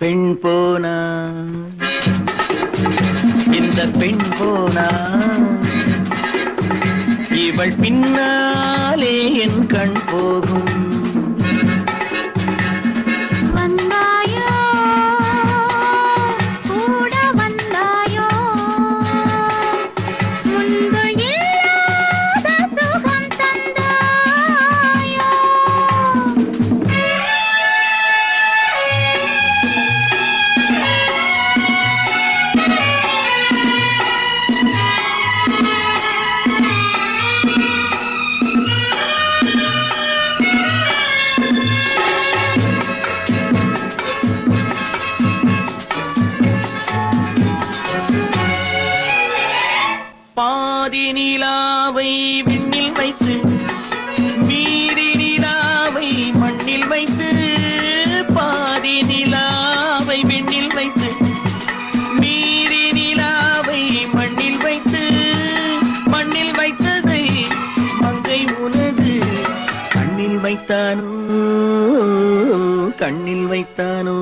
பெண் போனா இந்த பெண் போனா இவள் பின்னாலே என் கண் போகும். வந்தாயோ கூட வந்தாயோ முன்பு இல்லாத சுகம் தந்தாயோ. பாதி நிலாவை விண்ணில் வைத்து மீறி நிலாவை மண்ணில் வைத்து, பாதி நிலாவை விண்ணில் வைத்து மீறி நிலாவை மண்ணில் வைத்து, மண்ணில் வைத்ததை மங்கை உனது கண்ணில் வைத்தானோ, கண்ணில் வைத்தானோ.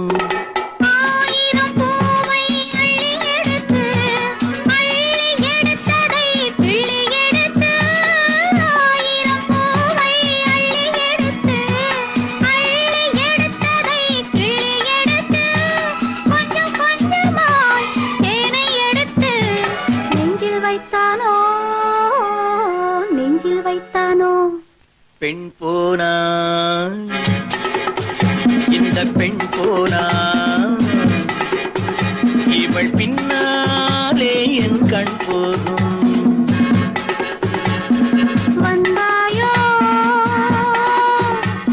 பெண் போனா இந்த பெண் போனா இவள் பின்னாலே என் கண் போகும். வந்தாயோ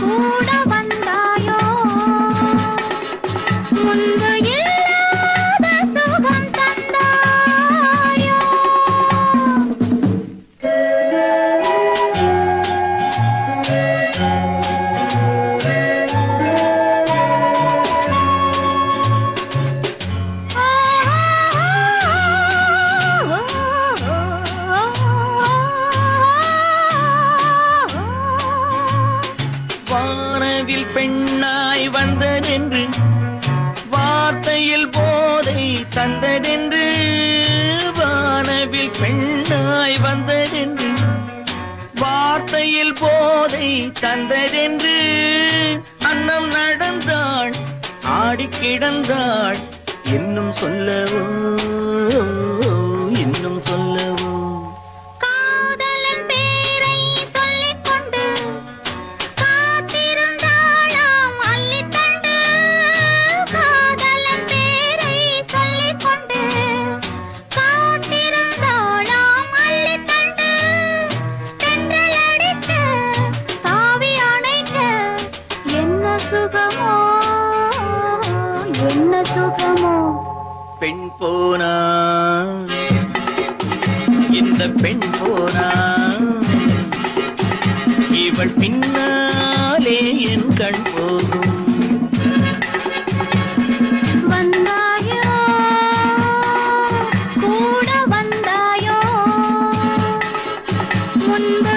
கூட வந்தாயோ முன்பு இல்லாத சுகம் தந்தாயோ. வானவில் பெண்ணாய் வந்ததென்று வார்த்தையில் போதை தந்ததென்று, வானவில் பெண்ணாய் வந்ததென்று வார்த்தையில் போதை தந்ததென்று, அன்னம் நடந்தாள் ஆடி கிடந்தாள் இன்னும் சொல்லவோ, இன்னும் சொல்லவோ. என்ன சுகமோ பெண் போனா இந்த பெண் போனா இவள் பின்னாலே என் கண் போகும். வந்தாயோ கூட வந்தாயோ முன்பு